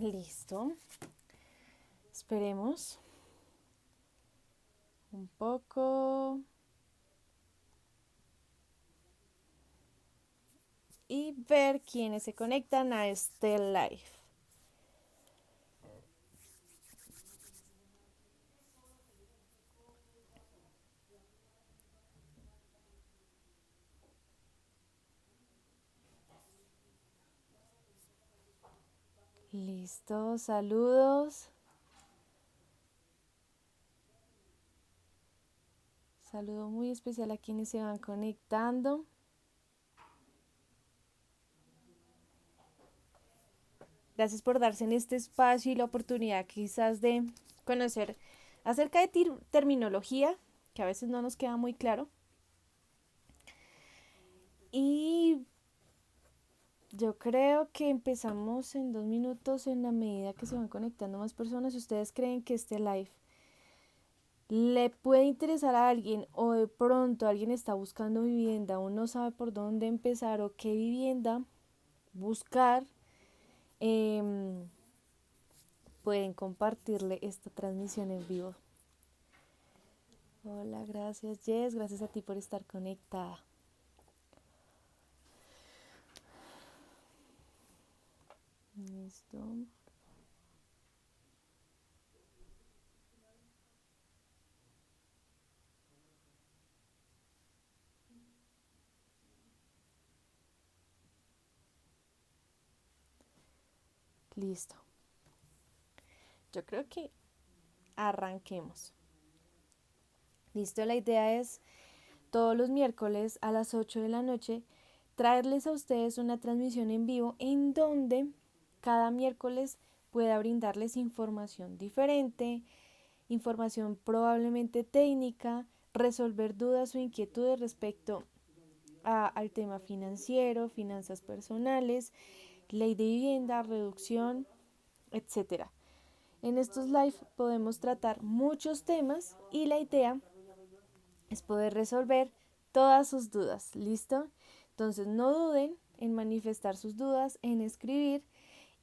Listo. Esperemos un poco. Y ver quiénes se conectan a este live. Listo, saludos. Saludo muy especial a quienes se van conectando. Gracias por darse en este espacio y la oportunidad quizás de conocer acerca de terminología, que a veces no nos queda muy claro. Y yo creo que empezamos en 2 minutos en la medida que se van conectando más personas. Si ustedes creen que este live le puede interesar a alguien o de pronto alguien está buscando vivienda o no sabe por dónde empezar o qué vivienda buscar, pueden compartirle esta transmisión en vivo. Hola, gracias Jess, gracias a ti por estar conectada. Listo. Listo. Yo creo que arranquemos. Listo, la idea es todos los miércoles a las 8 de la noche traerles a ustedes una transmisión en vivo en donde cada miércoles pueda brindarles información diferente, información probablemente técnica, resolver dudas o inquietudes respecto al tema financiero, finanzas personales, ley de vivienda, reducción, etcétera. En estos live podemos tratar muchos temas y la idea es poder resolver todas sus dudas. ¿Listo? Entonces no duden en manifestar sus dudas, en escribir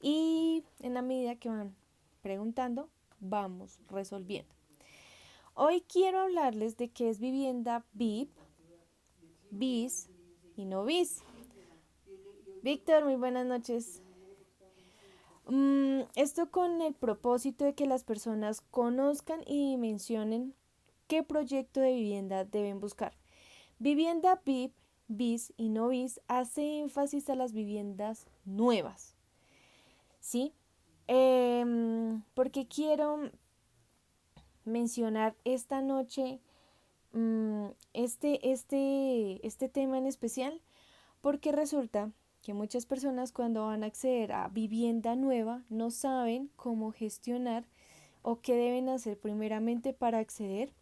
y en la medida que van preguntando, vamos resolviendo. Hoy quiero hablarles de qué es vivienda VIP, BIS y no BIS. Víctor, muy buenas noches. Esto con el propósito de que las personas conozcan y dimensionen qué proyecto de vivienda deben buscar. Vivienda VIP, BIS y no BIS hace énfasis a las viviendas nuevas, ¿sí? Porque quiero mencionar esta noche este tema en especial, porque resulta que muchas personas cuando van a acceder a vivienda nueva no saben cómo gestionar o qué deben hacer primeramente para acceder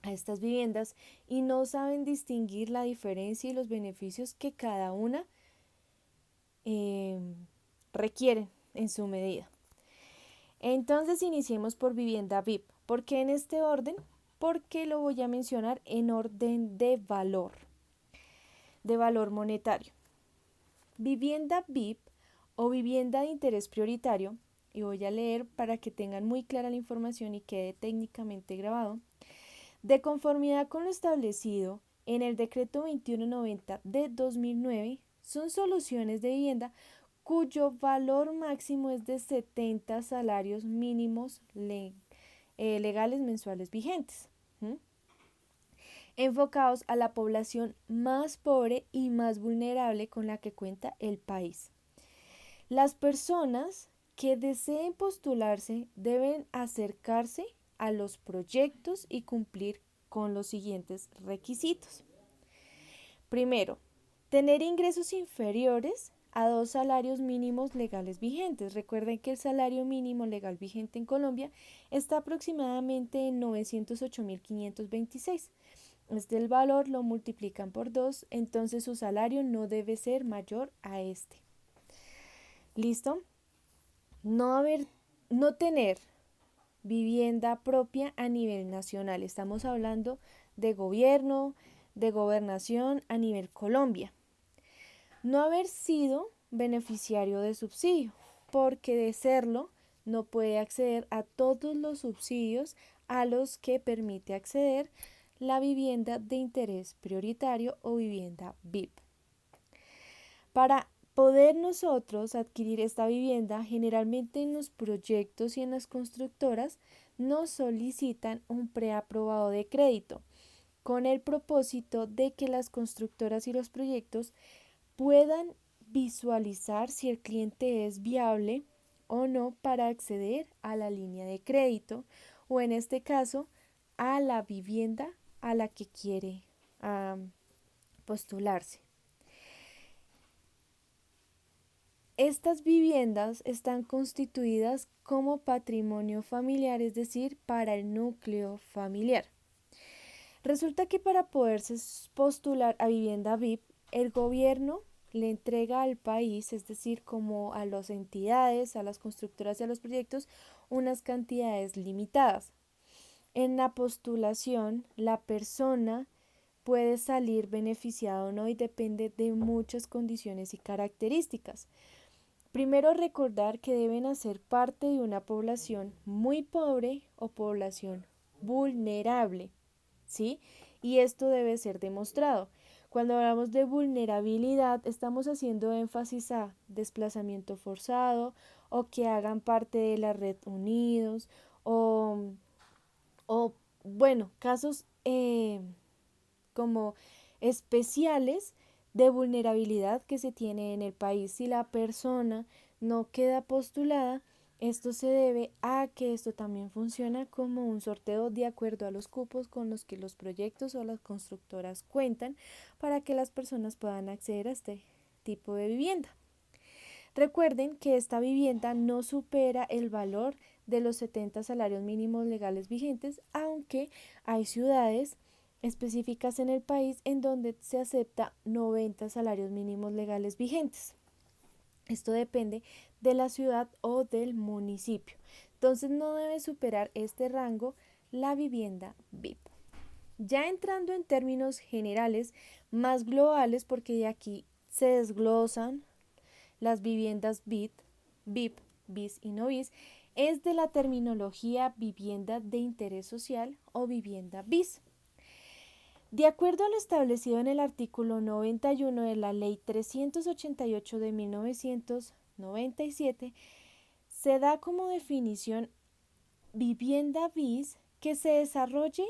a estas viviendas y no saben distinguir la diferencia y los beneficios que cada una requieren en su medida. Entonces iniciemos por vivienda VIP. ¿Por qué en este orden? Porque lo voy a mencionar en orden de valor monetario. Vivienda VIP o vivienda de interés prioritario, y voy a leer para que tengan muy clara la información y quede técnicamente grabado, de conformidad con lo establecido en el decreto 2190 de 2009, son soluciones de vivienda cuyo valor máximo es de 70 salarios mínimos legales mensuales vigentes, enfocados a la población más pobre y más vulnerable con la que cuenta el país. Las personas que deseen postularse deben acercarse a los proyectos y cumplir con los siguientes requisitos. Primero, tener ingresos inferiores a 2 salarios mínimos legales vigentes. Recuerden que el salario mínimo legal vigente en Colombia está aproximadamente en 908.526. El valor lo multiplican por 2, entonces su salario no debe ser mayor a este. ¿Listo? No tener vivienda propia a nivel nacional. Estamos hablando de gobierno, de gobernación a nivel Colombia. No haber sido beneficiario de subsidio. porque de serlo no puede acceder a todos los subsidios a los que permite acceder la vivienda de interés prioritario o vivienda VIP. Para poder nosotros adquirir esta vivienda, generalmente en los proyectos y en las constructoras nos solicitan un preaprobado de crédito con el propósito de que las constructoras y los proyectos puedan visualizar si el cliente es viable o no para acceder a la línea de crédito o en este caso a la vivienda a la que quiere postularse. Estas viviendas están constituidas como patrimonio familiar, es decir, para el núcleo familiar. Resulta que para poderse postular a vivienda VIP, el gobierno le entrega al país, es decir, como a las entidades, a las constructoras y a los proyectos, unas cantidades limitadas. En la postulación, la persona puede salir beneficiada o no y depende de muchas condiciones y características. Primero, recordar que deben hacer parte de una población muy pobre o población vulnerable, ¿sí? Y esto debe ser demostrado. Cuando hablamos de vulnerabilidad, estamos haciendo énfasis a desplazamiento forzado o que hagan parte de la red Unidos o bueno, casos como especiales de vulnerabilidad que se tiene en el país. Si la persona no queda postulada, esto se debe a que esto también funciona como un sorteo de acuerdo a los cupos con los que los proyectos o las constructoras cuentan para que las personas puedan acceder a este tipo de vivienda. Recuerden que esta vivienda no supera el valor de los 70 salarios mínimos legales vigentes, aunque hay ciudades específicas en el país en donde se acepta 90 salarios mínimos legales vigentes. Esto depende de la ciudad o del municipio. Entonces no debe superar este rango la vivienda VIP. Ya entrando en términos generales más globales, porque de aquí se desglosan las viviendas VIP, BIS y no BIS, es de la terminología vivienda de interés social o vivienda BIS. De acuerdo a lo establecido en el artículo 91 de la Ley 388 de 1997, se da como definición vivienda BIS que se desarrolle,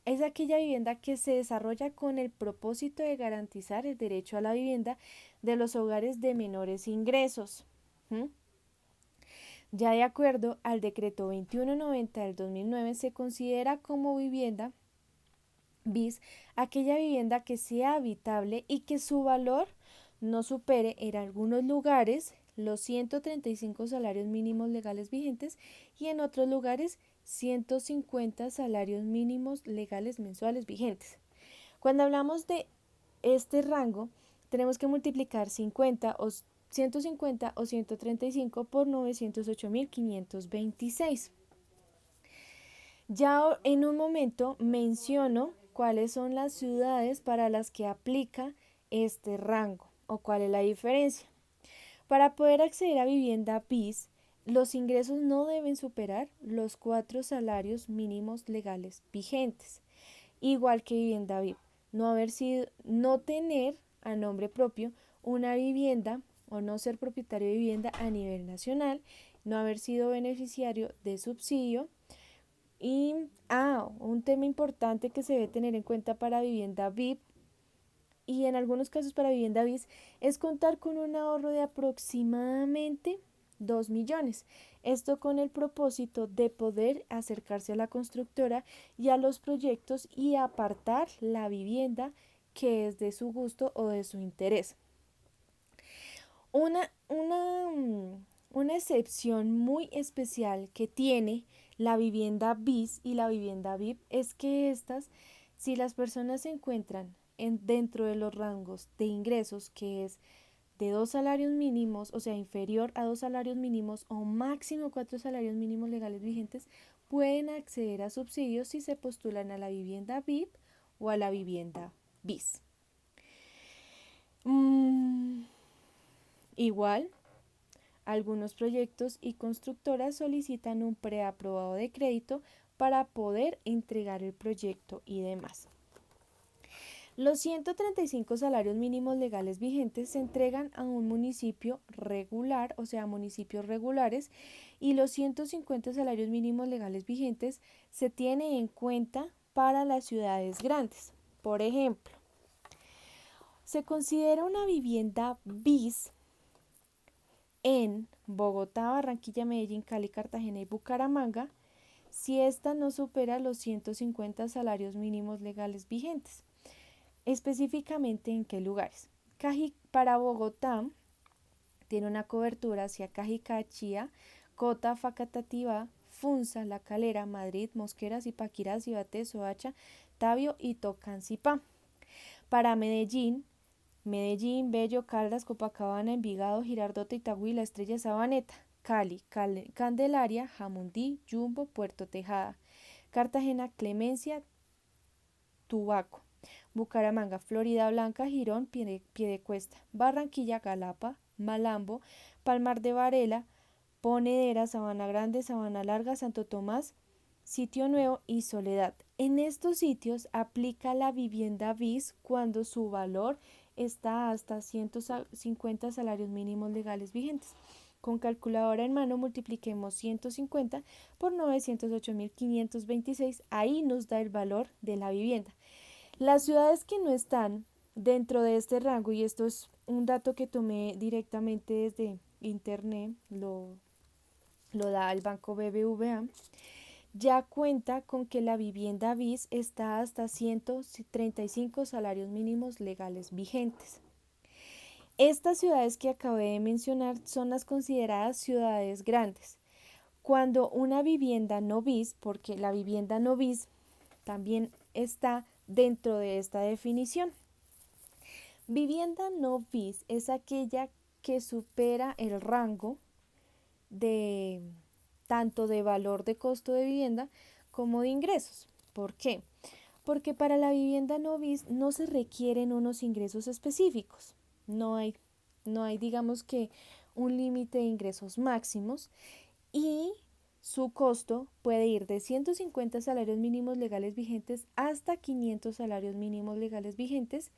es aquella vivienda que se desarrolla con el propósito de garantizar el derecho a la vivienda de los hogares de menores ingresos. Ya de acuerdo al decreto 2190 del 2009, se considera como vivienda BIS aquella vivienda que sea habitable y que su valor no supere en algunos lugares los 135 salarios mínimos legales vigentes y en otros lugares 150 salarios mínimos legales mensuales vigentes. Cuando hablamos de este rango, tenemos que multiplicar 50 o 150 o 135 por 908.526. Ya en un momento menciono cuáles son las ciudades para las que aplica este rango o cuál es la diferencia. Para poder acceder a vivienda BIS, los ingresos no deben superar los 4 salarios mínimos legales vigentes, igual que vivienda VIP. No tener a nombre propio una vivienda o no ser propietario de vivienda a nivel nacional, no haber sido beneficiario de subsidio. Y un tema importante que se debe tener en cuenta para vivienda VIP y en algunos casos para vivienda BIS es contar con un ahorro de aproximadamente 2 millones. Esto con el propósito de poder acercarse a la constructora y a los proyectos y apartar la vivienda que es de su gusto o de su interés. Una excepción muy especial que tiene la vivienda BIS y la vivienda VIP es que estas, si las personas se encuentran dentro de los rangos de ingresos, que es de 2 salarios mínimos, o sea, inferior a 2 salarios mínimos o máximo 4 salarios mínimos legales vigentes, pueden acceder a subsidios si se postulan a la vivienda VIP o a la vivienda BIS. Igual, Algunos proyectos y constructoras solicitan un preaprobado de crédito para poder entregar el proyecto y demás. Los 135 salarios mínimos legales vigentes se entregan a un municipio regular, o sea, municipios regulares, y los 150 salarios mínimos legales vigentes se tienen en cuenta para las ciudades grandes. Por ejemplo, se considera una vivienda bis en Bogotá, Barranquilla, Medellín, Cali, Cartagena y Bucaramanga si ésta no supera los 150 salarios mínimos legales vigentes. Específicamente en qué lugares. Para Bogotá tiene una cobertura hacia Cajicá, Chía, Cota, Facatativá, Funza, La Calera, Madrid, Mosquera, Zipaquirá, Cibaté, Soacha, Tabio y Tocancipá. Para Medellín, Bello, Caldas, Copacabana, Envigado, Girardota, Itagüí, La Estrella, Sabaneta. Cali, Candelaria, Jamundí, Jumbo, Puerto Tejada. Cartagena, Clemencia, Tubaco. Bucaramanga, Florida Blanca, Girón, Piedecuesta. Barranquilla, Galapa, Malambo, Palmar de Varela, Ponedera, Sabana Grande, Sabana Larga, Santo Tomás, Sitio Nuevo y Soledad. En estos sitios aplica la vivienda bis cuando su valor está hasta 150 salarios mínimos legales vigentes. Con calculadora en mano multipliquemos 150 por 908.526, ahí nos da el valor de la vivienda. Las ciudades que no están dentro de este rango, y esto es un dato que tomé directamente desde internet, lo da el Banco BBVA, ya cuenta con que la vivienda bis está hasta 135 salarios mínimos legales vigentes. Estas ciudades que acabé de mencionar son las consideradas ciudades grandes. Cuando una vivienda no bis, porque la vivienda no bis también está dentro de esta definición. Vivienda no bis es aquella que supera el rango de tanto de valor de costo de vivienda como de ingresos. ¿Por qué? Porque para la vivienda no bis no se requieren unos ingresos específicos. No hay digamos que un límite de ingresos máximos, y su costo puede ir de 150 salarios mínimos legales vigentes hasta 500 salarios mínimos legales vigentes,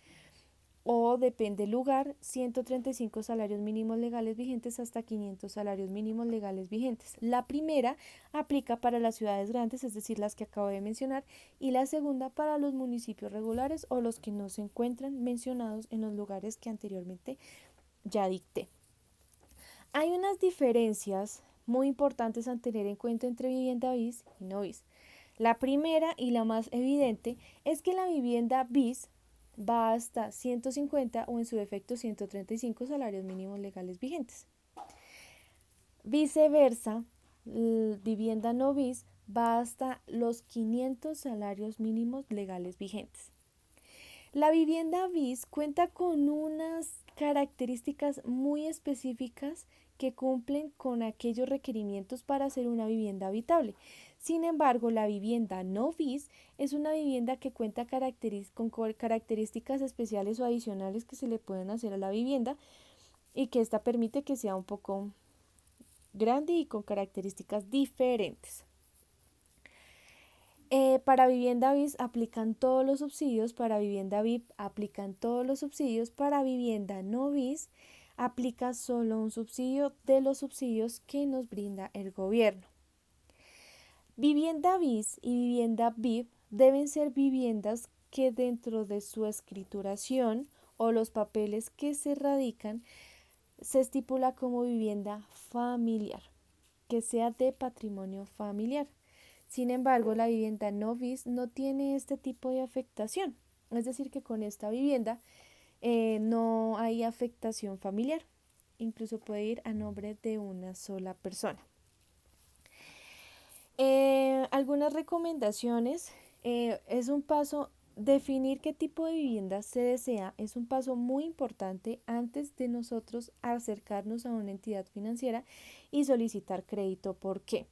o depende del lugar, 135 salarios mínimos legales vigentes hasta 500 salarios mínimos legales vigentes. La primera aplica para las ciudades grandes, es decir, las que acabo de mencionar, y la segunda para los municipios regulares o los que no se encuentran mencionados en los lugares que anteriormente ya dicté. Hay unas diferencias muy importantes a tener en cuenta entre vivienda bis y no bis. La primera y la más evidente es que la vivienda bis va hasta 150 o en su defecto 135 salarios mínimos legales vigentes. Viceversa, vivienda no bis va hasta los 500 salarios mínimos legales vigentes. La vivienda bis cuenta con unas características muy específicas que cumplen con aquellos requerimientos para ser una vivienda habitable. Sin embargo, la vivienda no bis es una vivienda que cuenta con características especiales o adicionales que se le pueden hacer a la vivienda, y que ésta permite que sea un poco grande y con características diferentes. Para vivienda bis aplican todos los subsidios, para vivienda VIP aplican todos los subsidios, para vivienda no bis aplica solo un subsidio de los subsidios que nos brinda el gobierno. Vivienda bis y vivienda VIP deben ser viviendas que dentro de su escrituración o los papeles que se radican se estipula como vivienda familiar, que sea de patrimonio familiar. Sin embargo, la vivienda no bis no tiene este tipo de afectación, es decir, que con esta vivienda no hay afectación familiar, incluso puede ir a nombre de una sola persona. Algunas recomendaciones, es un paso, definir qué tipo de vivienda se desea, es un paso muy importante antes de nosotros acercarnos a una entidad financiera y solicitar crédito. ¿Por qué?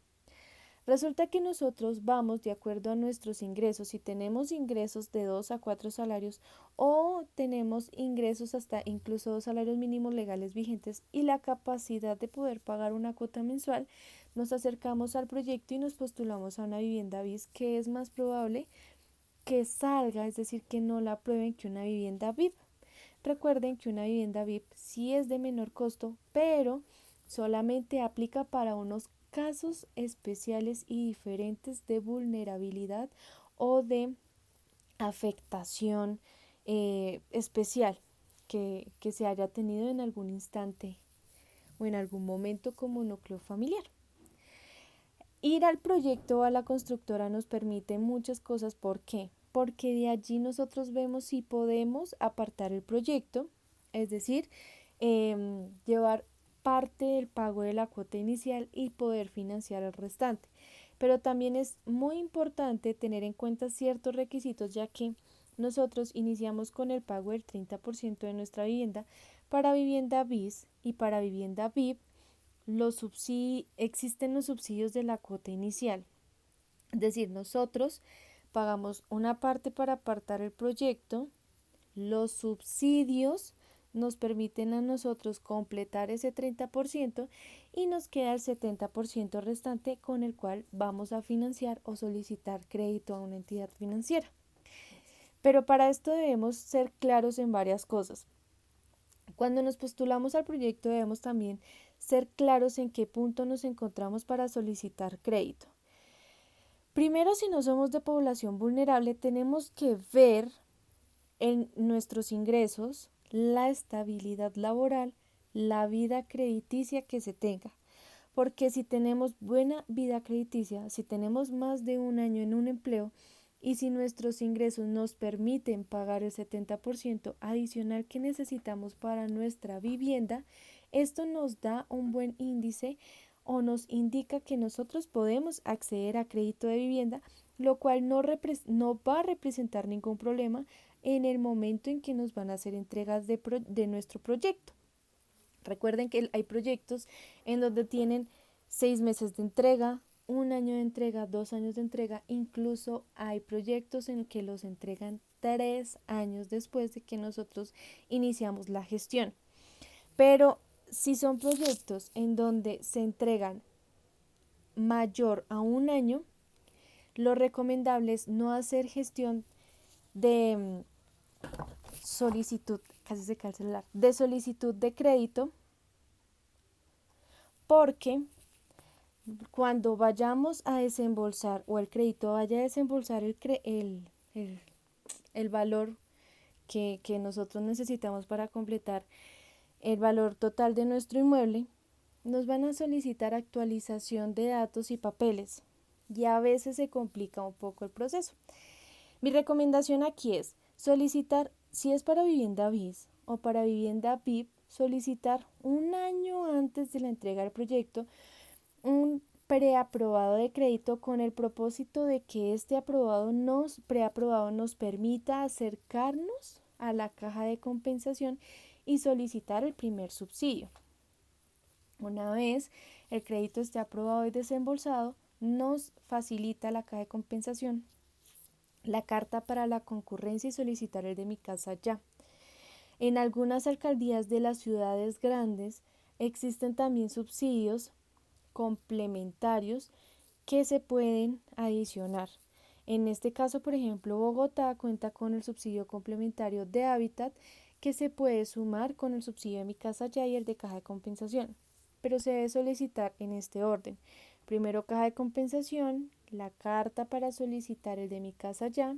Resulta que nosotros vamos de acuerdo a nuestros ingresos. Si tenemos ingresos de 2 a 4 salarios o tenemos ingresos hasta incluso 2 salarios mínimos legales vigentes y la capacidad de poder pagar una cuota mensual, nos acercamos al proyecto y nos postulamos a una vivienda BIS, que es más probable que salga, es decir, que no la aprueben, que una vivienda VIP. Recuerden que una vivienda VIP sí es de menor costo, pero solamente aplica para unos casos especiales y diferentes de vulnerabilidad o de afectación especial que se haya tenido en algún instante o en algún momento como núcleo familiar. Ir al proyecto o a la constructora nos permite muchas cosas. ¿Por qué? Porque de allí nosotros vemos si podemos apartar el proyecto, es decir, llevar parte del pago de la cuota inicial y poder financiar el restante. Pero también es muy importante tener en cuenta ciertos requisitos, ya que nosotros iniciamos con el pago del 30% de nuestra vivienda para vivienda BIS, y para vivienda VIP existen los subsidios de la cuota inicial. Es decir, nosotros pagamos una parte para apartar el proyecto, los subsidios nos permiten a nosotros completar ese 30% y nos queda el 70% restante, con el cual vamos a financiar o solicitar crédito a una entidad financiera. Pero para esto debemos ser claros en varias cosas. Cuando nos postulamos al proyecto debemos también ser claros en qué punto nos encontramos para solicitar crédito. Primero, si no somos de población vulnerable, tenemos que ver en nuestros ingresos la estabilidad laboral, la vida crediticia que se tenga. Porque si tenemos buena vida crediticia, si tenemos más de un año en un empleo y si nuestros ingresos nos permiten pagar el 70% adicional que necesitamos para nuestra vivienda, esto nos da un buen índice o nos indica que nosotros podemos acceder a crédito de vivienda, lo cual no va a representar ningún problema en el momento en que nos van a hacer entregas de nuestro proyecto. Recuerden que hay proyectos en donde tienen 6 meses de entrega, 1 año de entrega, 2 años de entrega, incluso hay proyectos en que los entregan 3 años después de que nosotros iniciamos la gestión. Pero si son proyectos en donde se entregan mayor a 1 año, lo recomendable es no hacer gestión de solicitud, casi se cae el celular, de solicitud de crédito, porque cuando vayamos a desembolsar o el crédito vaya a desembolsar el valor que nosotros necesitamos para completar el valor total de nuestro inmueble, nos van a solicitar actualización de datos y papeles y a veces se complica un poco el proceso. Mi recomendación aquí es solicitar, si es para vivienda BIS o para vivienda VIP, solicitar 1 año antes de la entrega del proyecto un preaprobado de crédito, con el propósito de que este preaprobado nos permita acercarnos a la caja de compensación y solicitar el primer subsidio. Una vez el crédito esté aprobado y desembolsado, nos facilita la caja de compensación la carta para la concurrencia y solicitar el de Mi Casa Ya. En algunas alcaldías de las ciudades grandes existen también subsidios complementarios que se pueden adicionar. En este caso, por ejemplo, Bogotá cuenta con el subsidio complementario de hábitat, que se puede sumar con el subsidio de Mi Casa Ya y el de caja de compensación, pero se debe solicitar en este orden. Primero caja de compensación, la carta para solicitar el de Mi Casa Ya,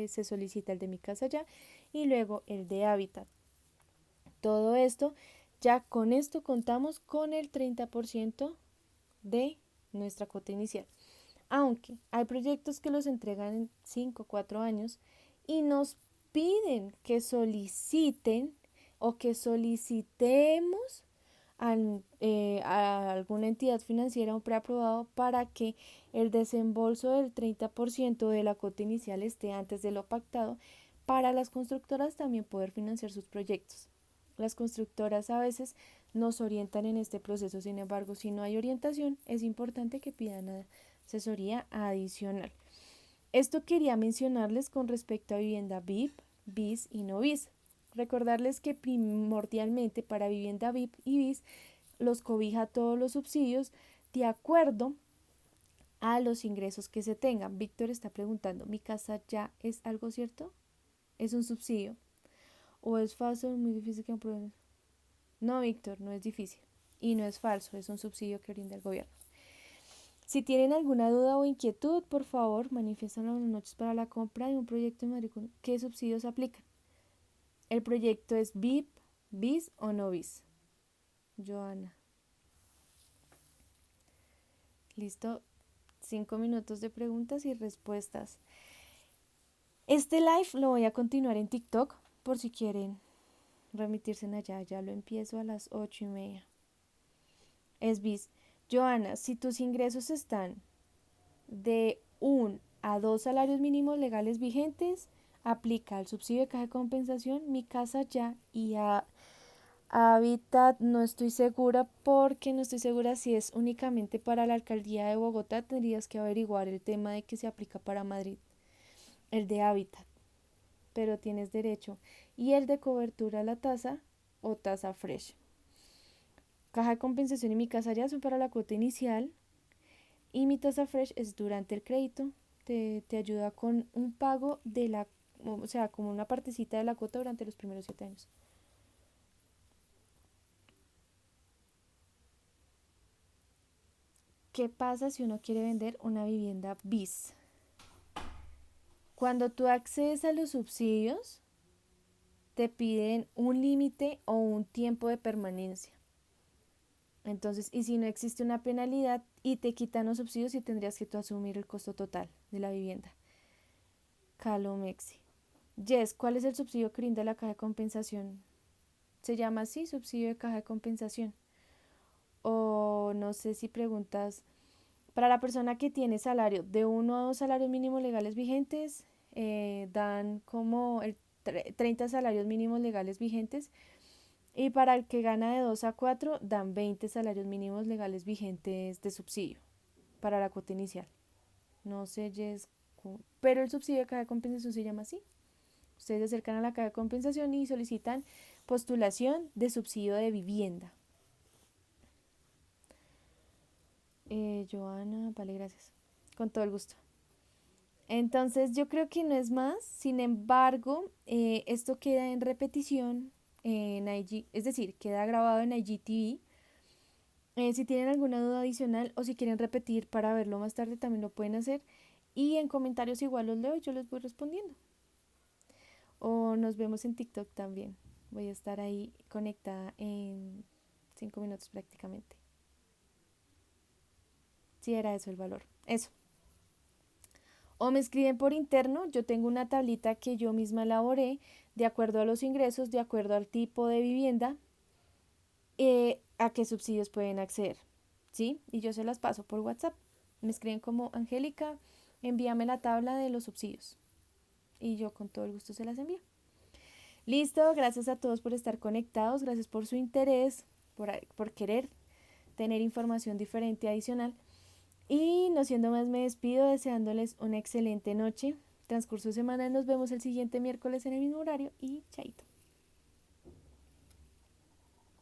se solicita el de Mi Casa Ya y luego el de hábitat. Todo esto, ya con esto contamos con el 30% de nuestra cuota inicial. Aunque hay proyectos que los entregan en 5 o 4 años y nos piden que soliciten o que solicitemos a alguna entidad financiera un preaprobado para que el desembolso del 30% de la cuota inicial esté antes de lo pactado, para las constructoras también poder financiar sus proyectos. Las constructoras a veces nos orientan en este proceso, sin embargo, si no hay orientación, es importante que pidan asesoría adicional. Esto quería mencionarles con respecto a vivienda VIP, BIS y no BIS. Recordarles que primordialmente para vivienda VIP y BIS los cobija todos los subsidios de acuerdo a los ingresos que se tengan. Víctor está preguntando, ¿mi casa ya es algo cierto? ¿Es un subsidio? ¿O es falso? Muy difícil que aprueben. No, Víctor, no es difícil. Y no es falso, es un subsidio que brinda el gobierno. Si tienen alguna duda o inquietud, por favor, manifiéstanlo en las noches para la compra de un proyecto en Madrid. ¿Qué subsidios aplican? El proyecto es VIP, BIS o no BIS. Joana. Listo. 5 minutos de preguntas y respuestas. Este live lo voy a continuar en TikTok por si quieren remitirse allá. Ya lo empiezo a las 8:30. Es BIS. Joana, si tus ingresos están de 1 a 2 salarios mínimos legales vigentes, aplica el subsidio de caja de compensación. Mi casa ya y a Habitat no estoy segura porque no estoy segura si es únicamente para la alcaldía de Bogotá. Tendrías que averiguar el tema de que se aplica para Madrid, el de Habitat, pero tienes derecho. Y el de cobertura a la tasa o tasa fresh. Caja de compensación y mi casa ya son para la cuota inicial y mi tasa fresh es durante el crédito. Te ayuda con un pago de la, o sea, como una partecita de la cuota durante los primeros 7 años. ¿Qué pasa si uno quiere vender una vivienda BIS? Cuando tú accedes a los subsidios, te piden un límite o un tiempo de permanencia. Entonces, y si no existe una penalidad y te quitan los subsidios, y tendrías que tú asumir el costo total de la vivienda. Calomexi. Yes, ¿cuál es el subsidio que brinda la caja de compensación? Se llama así, subsidio de caja de compensación. O no sé si preguntas, para la persona que tiene salario de 1 a 2 salarios mínimos legales vigentes, dan como 30 salarios mínimos legales vigentes. Y para el que gana de 2 a 4, dan 20 salarios mínimos legales vigentes de subsidio para la cuota inicial. No sé, pero el subsidio de caja de compensación se llama así. Ustedes se acercan a la caja de compensación y solicitan postulación de subsidio de vivienda. Joana, vale, gracias. Con todo el gusto. Entonces yo creo que no es más. Sin embargo, esto queda en repetición en IG, es decir, queda grabado en IGTV. Si tienen alguna duda adicional o si quieren repetir para verlo más tarde, también lo pueden hacer. Y en comentarios igual los leo y yo les voy respondiendo. O nos vemos en TikTok también. Voy a estar ahí conectada en 5 minutos prácticamente. Sí, era eso el valor. Eso. O me escriben por interno. Yo tengo una tablita que yo misma elaboré de acuerdo a los ingresos, de acuerdo al tipo de vivienda, a qué subsidios pueden acceder. ¿Sí? Y yo se las paso por WhatsApp. Me escriben como Angélica, envíame la tabla de los subsidios. Y yo con todo el gusto se las envío. Listo, gracias a todos por estar conectados, gracias por su interés, por querer tener información diferente adicional. Y no siendo más, me despido deseándoles una excelente noche, transcurso de semana. Nos vemos el siguiente miércoles en el mismo horario y chaito.